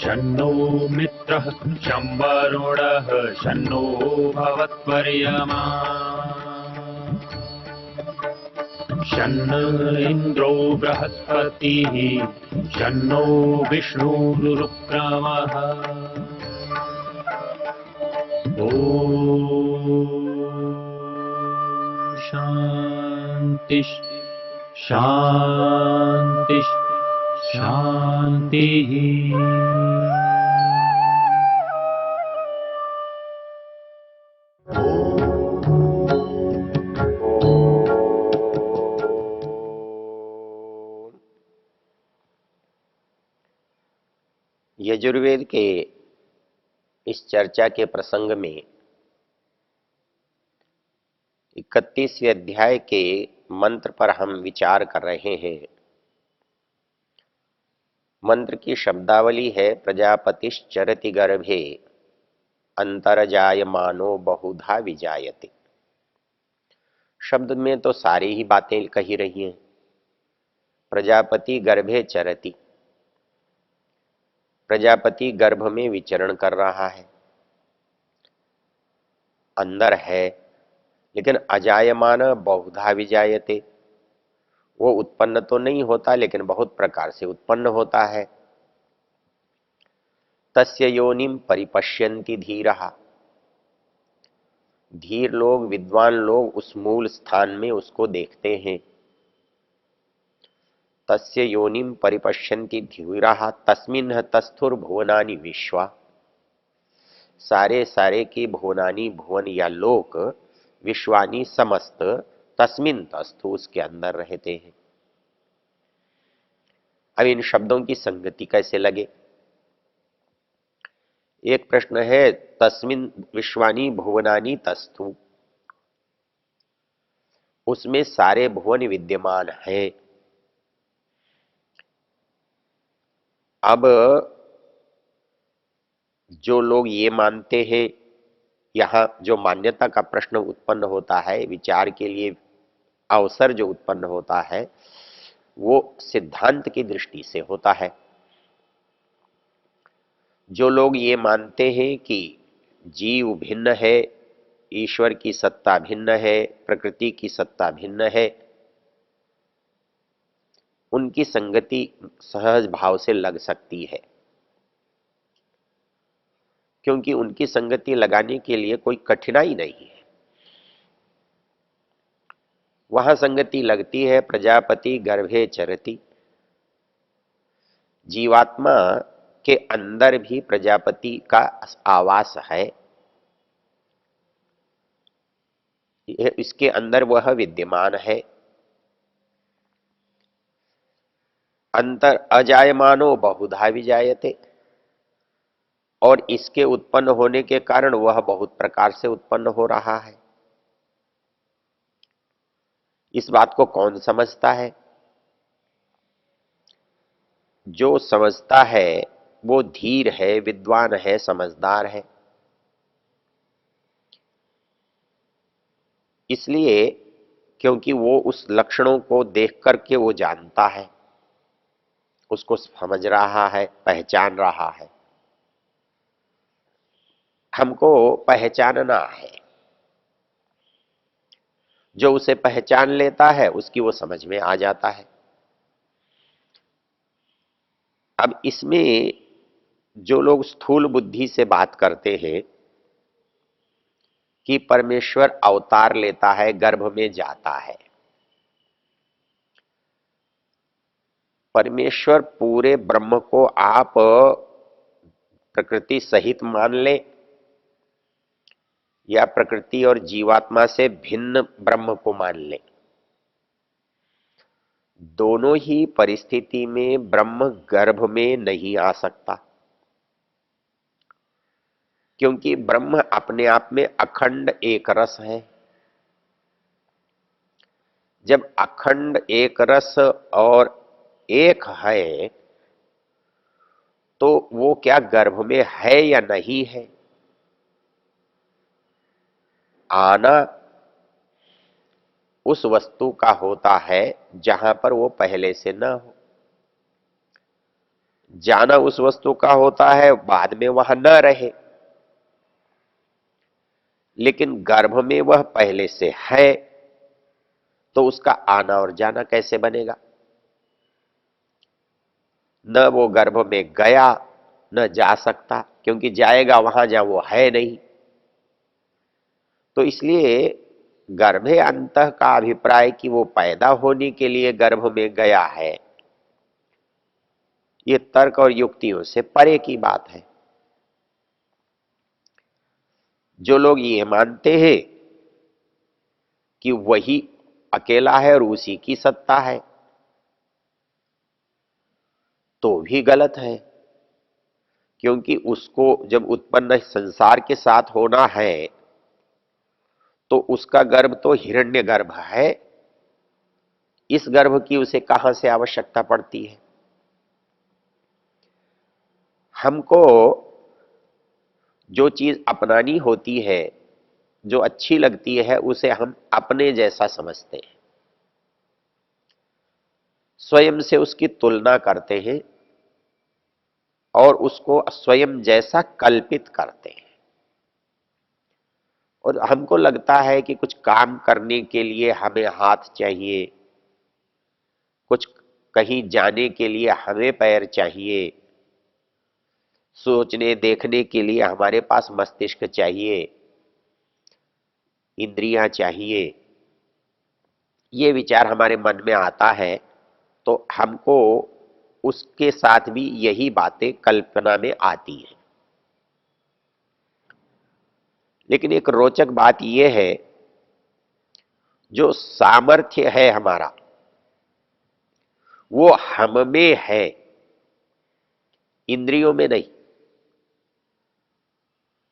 शन्नो मित्रः शं वरुणः शन्नो भवत्वर्यमा शन्न इन्द्रो बृहस्पतिः शन्नो विष्णुरुक्रमः ॐ शान्ति शान्ति शान्तिः। यजुर्वेद के इस चर्चा के प्रसंग में 31वें अध्याय के मंत्र पर हम विचार कर रहे हैं। मंत्र की शब्दावली है प्रजापतिश्चरति गर्भे अंतर्जायमानो बहुधा विजायते। शब्द में तो सारी ही बातें कही रही हैं। प्रजापति गर्भे चरति, प्रजापति गर्भ में विचरण कर रहा है, अंदर है, लेकिन अजायमान बहुधा विजायते, वो उत्पन्न तो नहीं होता लेकिन बहुत प्रकार से उत्पन्न होता है। तस्य योनिम परिपश्यन्ति धीरः, धीर लोग विद्वान लोग उस मूल स्थान में उसको देखते हैं। तस्य योनिम परिपश्यन्ति धीरः तस्मिन् तस्थुर भुवनानि विश्वा, सारे सारे की भुवनानि भुवन या लोक विश्वानी समस्त तस्मिन् तस्थु उसके अंदर रहते हैं। अब इन शब्दों की संगति कैसे लगे? एक प्रश्न है, तस्मिन् विश्वानी भुवनानि तस्थु, उसमें सारे भुवन विद्यमान है। अब जो लोग ये मानते हैं, यहां जो मान्यता का प्रश्न उत्पन्न होता है, विचार के लिए अवसर जो उत्पन्न होता है, वो सिद्धांत की दृष्टि से होता है। जो लोग ये मानते हैं कि जीव भिन्न है, ईश्वर की सत्ता भिन्न है, प्रकृति की सत्ता भिन्न है, उनकी संगति सहज भाव से लग सकती है, क्योंकि उनकी संगति लगाने के लिए कोई कठिनाई नहीं है। वहां संगति लगती है प्रजापति गर्भे चरति, जीवात्मा के अंदर भी प्रजापति का आवास है, इसके अंदर वह विद्यमान है। अंतर अजायमानो बहुधा विजायते, और इसके उत्पन्न होने के कारण वह बहुत प्रकार से उत्पन्न हो रहा है। इस बात को कौन समझता है? जो समझता है वो धीर है, विद्वान है, समझदार है। इसलिए क्योंकि वो उस लक्षणों को देख करके वो जानता है, उसको समझ रहा है, पहचान रहा है। हमको पहचानना है। जो उसे पहचान लेता है उसकी वो समझ में आ जाता है। अब इसमें जो लोग स्थूल बुद्धि से बात करते हैं कि परमेश्वर अवतार लेता है, गर्भ में जाता है, परमेश्वर पूरे ब्रह्म को आप प्रकृति सहित मान ले या प्रकृति और जीवात्मा से भिन्न ब्रह्म को मान ले, दोनों ही परिस्थिति में ब्रह्म गर्भ में नहीं आ सकता, क्योंकि ब्रह्म अपने आप में अखंड एक रस है। जब अखंड एक रस और एक है तो वो क्या गर्भ में है या नहीं है? आना उस वस्तु का होता है जहां पर वो पहले से न हो, जाना उस वस्तु का होता है बाद में वह न रहे। लेकिन गर्भ में वह पहले से है, तो उसका आना और जाना कैसे बनेगा? न वो गर्भ में गया न जा सकता, क्योंकि जाएगा वहां जहां वो है नहीं। तो इसलिए गर्भे अंतः का अभिप्राय कि वो पैदा होने के लिए गर्भ में गया है, ये तर्क और युक्तियों से परे की बात है। जो लोग ये मानते हैं कि वही अकेला है और उसी की सत्ता है, तो भी गलत है, क्योंकि उसको जब उत्पन्न संसार के साथ होना है तो उसका गर्भ तो हिरण्य गर्भ है। इस गर्भ की उसे कहां से आवश्यकता पड़ती है? हमको जो चीज अपनानी होती है, जो अच्छी लगती है, उसे हम अपने जैसा समझते हैं, स्वयं से उसकी तुलना करते हैं और उसको स्वयं जैसा कल्पित करते हैं। और हमको लगता है कि कुछ काम करने के लिए हमें हाथ चाहिए, कुछ कहीं जाने के लिए हमें पैर चाहिए, सोचने देखने के लिए हमारे पास मस्तिष्क चाहिए, इंद्रियां चाहिए। ये विचार हमारे मन में आता है तो हमको उसके साथ भी यही बातें कल्पना में आती हैं। लेकिन एक रोचक बात यह है, जो सामर्थ्य है हमारा वो हम में है, इंद्रियों में नहीं।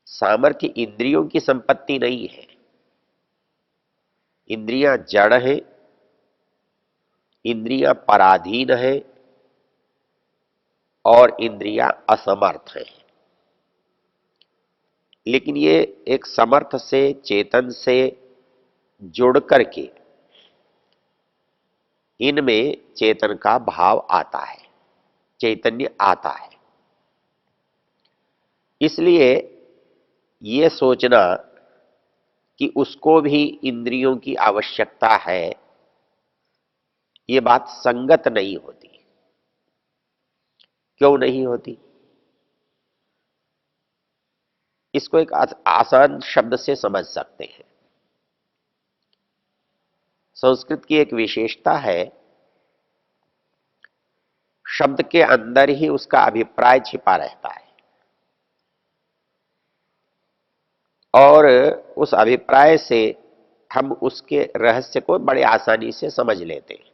सामर्थ्य इंद्रियों की संपत्ति नहीं है। इंद्रियां जड़ है, इंद्रियां पराधीन है और इंद्रियां असमर्थ है। लेकिन ये एक समर्थ से, चेतन से जुड़ करके इनमें चेतन का भाव आता है, चैतन्य आता है। इसलिए ये सोचना कि उसको भी इंद्रियों की आवश्यकता है, ये बात संगत नहीं होती। क्यों नहीं होती? इसको एक आसान शब्द से समझ सकते हैं। संस्कृत की एक विशेषता है, शब्द के अंदर ही उसका अभिप्राय छिपा रहता है और उस अभिप्राय से हम उसके रहस्य को बड़े आसानी से समझ लेते हैं।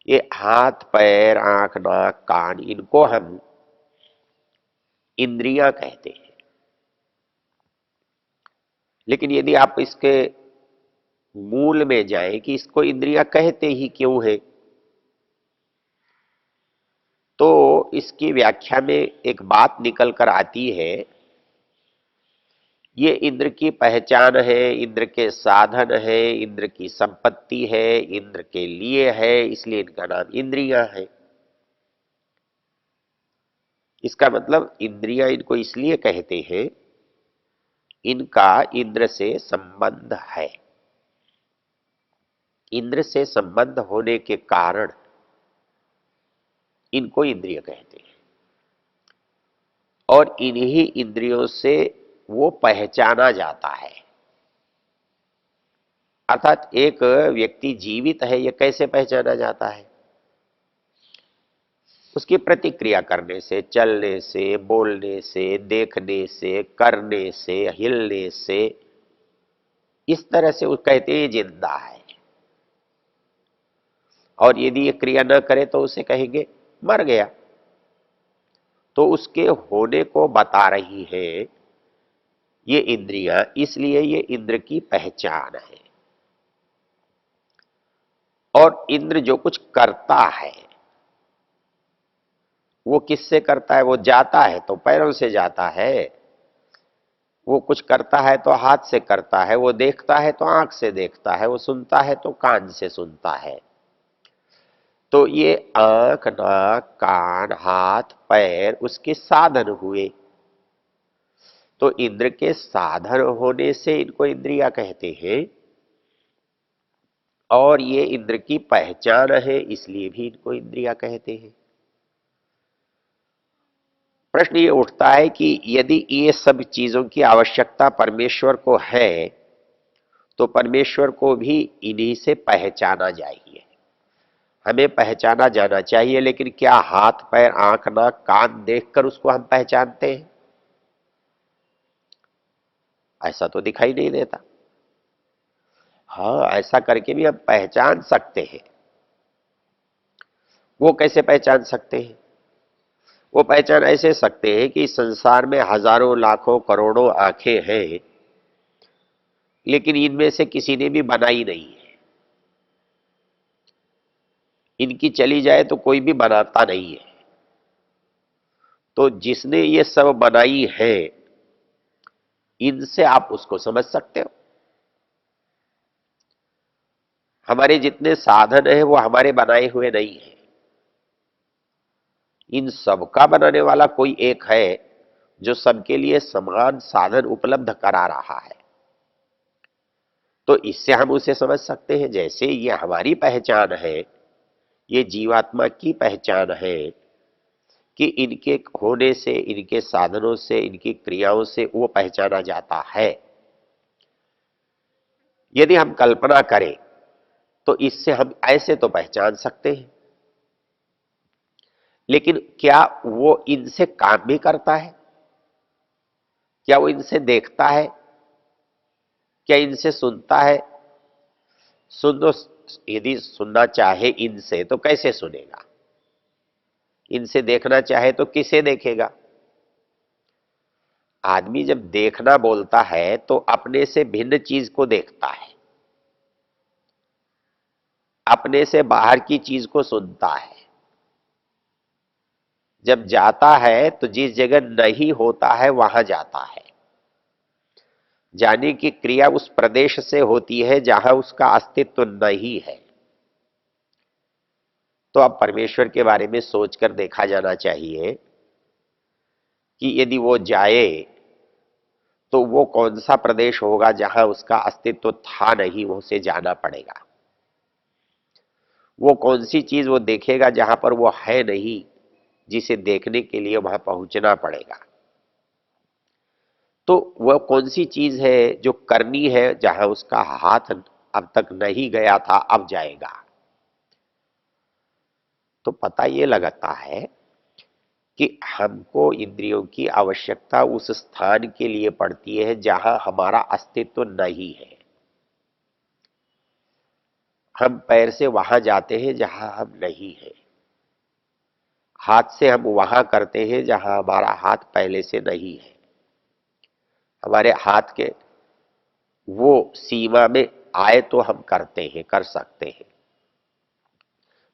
ये हाथ पैर आंख नाक कान, इनको हम इंद्रियां कहते हैं। लेकिन यदि आप इसके मूल में जाएं कि इसको इंद्रियां कहते ही क्यों है, तो इसकी व्याख्या में एक बात निकल कर आती है, ये इंद्र की पहचान है, इंद्र के साधन है, इंद्र की संपत्ति है, इंद्र के लिए है, इसलिए इनका नाम इंद्रियां है। इसका मतलब इंद्रियां इनको इसलिए कहते हैं, इनका इंद्र से संबंध है। इंद्र से संबंध होने के कारण इनको इंद्रिय कहते हैं और इन्हीं इंद्रियों से वो पहचाना जाता है। अर्थात एक व्यक्ति जीवित है, यह कैसे पहचाना जाता है? उसकी प्रतिक्रिया करने से, चलने से, बोलने से, देखने से, करने से, हिलने से, इस तरह से वो कहते हैं जिंदा है। और यदि ये क्रिया न करे तो उसे कहेंगे मर गया। तो उसके होने को बता रही है ये इंद्रियां, इसलिए ये इंद्र की पहचान है। और इंद्र जो कुछ करता है वो किससे करता है? वो जाता है तो पैरों से जाता है, वो कुछ करता है तो हाथ से करता है, वो देखता है तो आंख से देखता है, वो सुनता है तो कान से सुनता है। तो ये आंख, नाक, कान, हाथ, पैर उसके साधन हुए। तो इंद्र के साधन होने से इनको इंद्रियां कहते हैं, और ये इंद्र की पहचान है, इसलिए भी इनको इंद्रियां कहते हैं। प्रश्न ये उठता है कि यदि ये सब चीजों की आवश्यकता परमेश्वर को है, तो परमेश्वर को भी इन्हीं से पहचाना चाहिए, हमें पहचाना जाना चाहिए। लेकिन क्या हाथ, पैर, आंख, नाक, कान देखकर उसको हम पहचानते हैं? ऐसा तो दिखाई नहीं देता। हाँ, ऐसा करके भी हम पहचान सकते हैं। वो कैसे पहचान सकते हैं? वो पहचान ऐसे सकते हैं कि संसार में हजारों, लाखों, करोड़ों आंखें हैं, लेकिन इनमें से किसी ने भी बनाई नहीं है। इनकी चली जाए तो कोई भी बनाता नहीं है। तो जिसने ये सब बनाई है, इनसे आप उसको समझ सकते हो। हमारे जितने साधन है वो हमारे बनाए हुए नहीं है। इन सबका बनाने वाला कोई एक है जो सबके लिए समान साधन उपलब्ध करा रहा है। तो इससे हम उसे समझ सकते हैं। जैसे ये हमारी पहचान है, ये जीवात्मा की पहचान है कि इनके होने से, इनके साधनों से, इनकी क्रियाओं से वो पहचाना जाता है। यदि हम कल्पना करें तो इससे हम ऐसे तो पहचान सकते हैं, लेकिन क्या वो इनसे काम भी करता है? क्या वो इनसे देखता है? क्या इनसे सुनता है? सुनो, यदि सुनना चाहे इनसे तो कैसे सुनेगा? इनसे देखना चाहे तो किसे देखेगा? आदमी जब देखना बोलता है तो अपने से भिन्न चीज को देखता है, अपने से बाहर की चीज को सुनता है। जब जाता है तो जिस जगह नहीं होता है वहां जाता है। जाने की क्रिया उस प्रदेश से होती है जहां उसका अस्तित्व नहीं है। तो अब परमेश्वर के बारे में सोचकर देखा जाना चाहिए कि यदि वो जाए तो वो कौन सा प्रदेश होगा जहां उसका अस्तित्व था नहीं, वो उसे जाना पड़ेगा। वो कौन सी चीज वो देखेगा जहां पर वो है नहीं, जिसे देखने के लिए वहां पहुंचना पड़ेगा। तो वह कौन सी चीज है जो करनी है जहां उसका हाथ अब तक नहीं गया था, अब जाएगा। तो पता ये लगता है कि हमको इंद्रियों की आवश्यकता उस स्थान के लिए पड़ती है जहां हमारा अस्तित्व नहीं है। हम पैर से वहां जाते हैं जहां हम नहीं है। हाथ से हम वहां करते हैं जहां हमारा हाथ पहले से नहीं है। हमारे हाथ के वो सीमा में आए तो हम करते हैं, कर सकते हैं।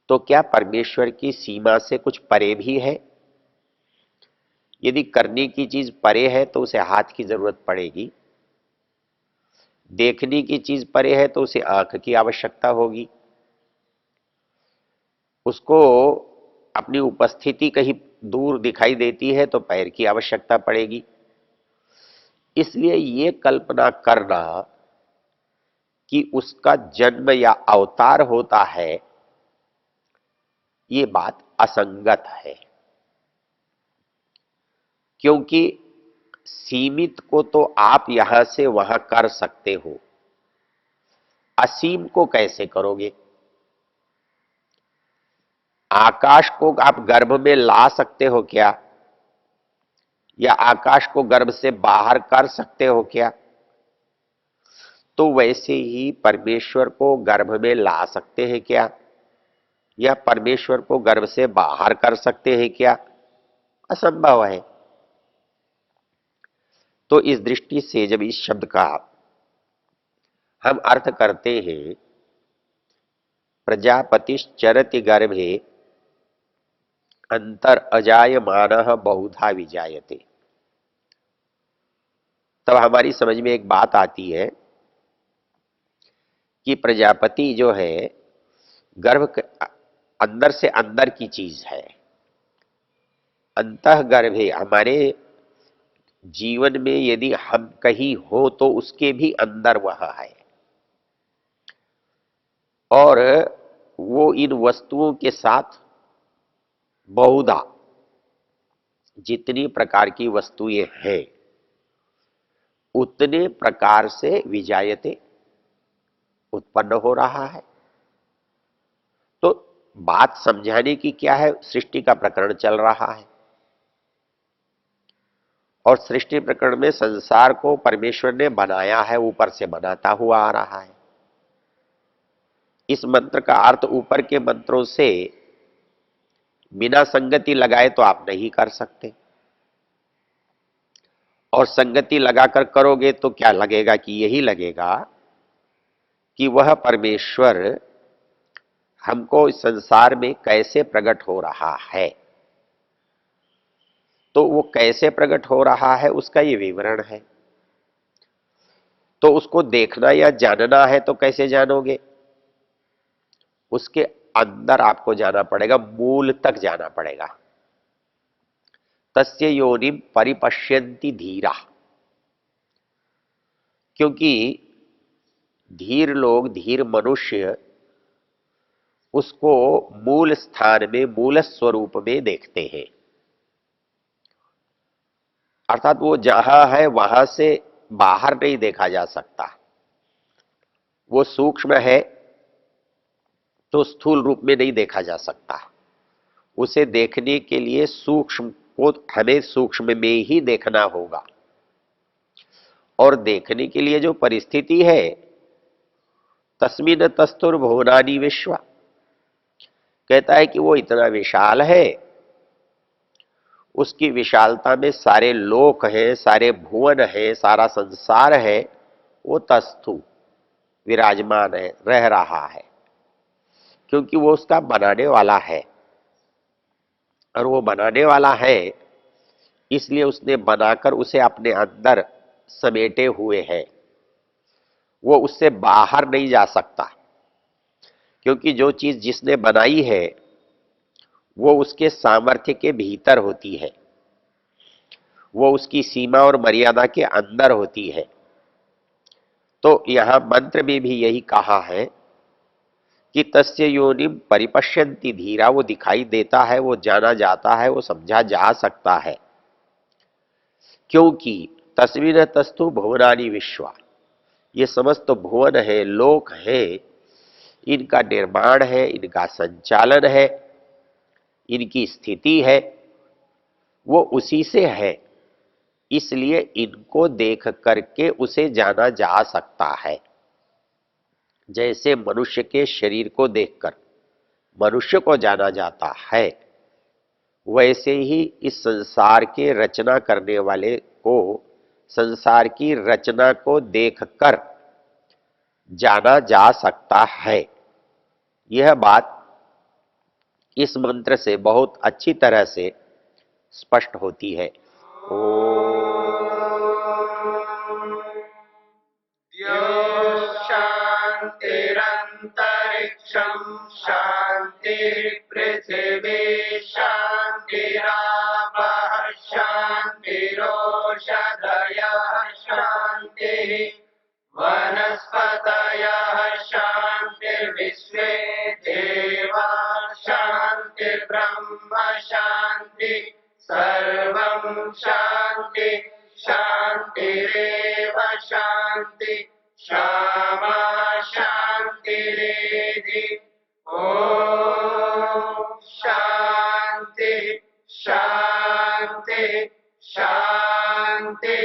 तो क्या परमेश्वर की सीमा से कुछ परे भी है? यदि करने की चीज परे है तो उसे हाथ की जरूरत पड़ेगी। देखने की चीज परे है तो उसे आंख की आवश्यकता होगी। उसको अपनी उपस्थिति कहीं दूर दिखाई देती है तो पैर की आवश्यकता पड़ेगी। इसलिए ये कल्पना करना कि उसका जन्म या अवतार होता है, ये बात असंगत है। क्योंकि सीमित को तो आप यहां से वहां कर सकते हो, असीम को कैसे करोगे? आकाश को आप गर्भ में ला सकते हो क्या? या आकाश को गर्भ से बाहर कर सकते हो क्या? तो वैसे ही परमेश्वर को गर्भ में ला सकते हैं क्या? या परमेश्वर को गर्भ से बाहर कर सकते हैं क्या? असंभव है। तो इस दृष्टि से जब इस शब्द का हम अर्थ करते हैं, प्रजापतिश्चरति गर्भे अंतर अजायमानः बहुधा विजायते, तब हमारी समझ में एक बात आती है कि प्रजापति जो है अंदर से अंदर की चीज है। अंतःगर्भे हमारे जीवन में यदि हम कहीं हो तो उसके भी अंदर वह है, और वो इन वस्तुओं के साथ बहुधा जितनी प्रकार की वस्तुएं हैं उतने प्रकार से विजायते उत्पन्न हो रहा है। तो बात समझाने की क्या है, सृष्टि का प्रकरण चल रहा है और सृष्टि प्रकरण में संसार को परमेश्वर ने बनाया है, ऊपर से बनाता हुआ आ रहा है। इस मंत्र का अर्थ ऊपर के मंत्रों से बिना संगति लगाए तो आप नहीं कर सकते, और संगति लगाकर करोगे तो क्या लगेगा कि यही लगेगा कि वह परमेश्वर हमको इस संसार में कैसे प्रकट हो रहा है। तो वो कैसे प्रकट हो रहा है उसका ये विवरण है। तो उसको देखना या जानना है तो कैसे जानोगे, उसके अंदर आपको जाना पड़ेगा, मूल तक जाना पड़ेगा। तस्य योनिम परिपश्यन्ति धीरा, क्योंकि धीर लोग, धीर मनुष्य उसको मूल स्थान में, मूल स्वरूप में देखते हैं। अर्थात वो जहां है वहां से बाहर नहीं देखा जा सकता। वो सूक्ष्म है तो स्थूल रूप में नहीं देखा जा सकता। उसे देखने के लिए सूक्ष्म को हमें सूक्ष्म में ही देखना होगा, और देखने के लिए जो परिस्थिति है, तस्मिन् तस्थुर भुवनानि विश्वा, कहता है कि वो इतना विशाल है, उसकी विशालता में सारे लोक हैं, सारे भुवन हैं, सारा संसार है, वो तस्थु विराजमान है, रह रहा है, क्योंकि वो उसका बनाने वाला है। और वो बनाने वाला है इसलिए उसने बनाकर उसे अपने अंदर समेटे हुए है। वो उससे बाहर नहीं जा सकता, क्योंकि जो चीज जिसने बनाई है वो उसके सामर्थ्य के भीतर होती है, वो उसकी सीमा और मर्यादा के अंदर होती है। तो यहां मंत्र में भी यही कहा है कि तस्य योनिम परिपश्यन्ति धीरा, वो दिखाई देता है, वो जाना जाता है, वो समझा जा सकता है, क्योंकि तस्मिन् तस्थु भुवनानि विश्वा, ये समस्त भुवन है, लोक है, इनका निर्माण है, इनका संचालन है, इनकी स्थिति है, वो उसी से है। इसलिए इनको देख करके उसे जाना जा सकता है। जैसे मनुष्य के शरीर को देखकर मनुष्य को जाना जाता है, वैसे ही इस संसार के रचना करने वाले को संसार की रचना को देखकर जाना जा सकता है। यह बात इस मंत्र से बहुत अच्छी तरह से स्पष्ट होती है। शांतिरंतरिक्षं शांतिर्पृथिवी शांतिरापः शांतिरोषधयः शांतिः वनस्पतयः शांतिर्विश्वे देवाः शांतिर्ब्रह्म शांति सर्वं शांति शांतिरेव शांति क्षमा शांतिरेधि। ओम शांति शांति शांति।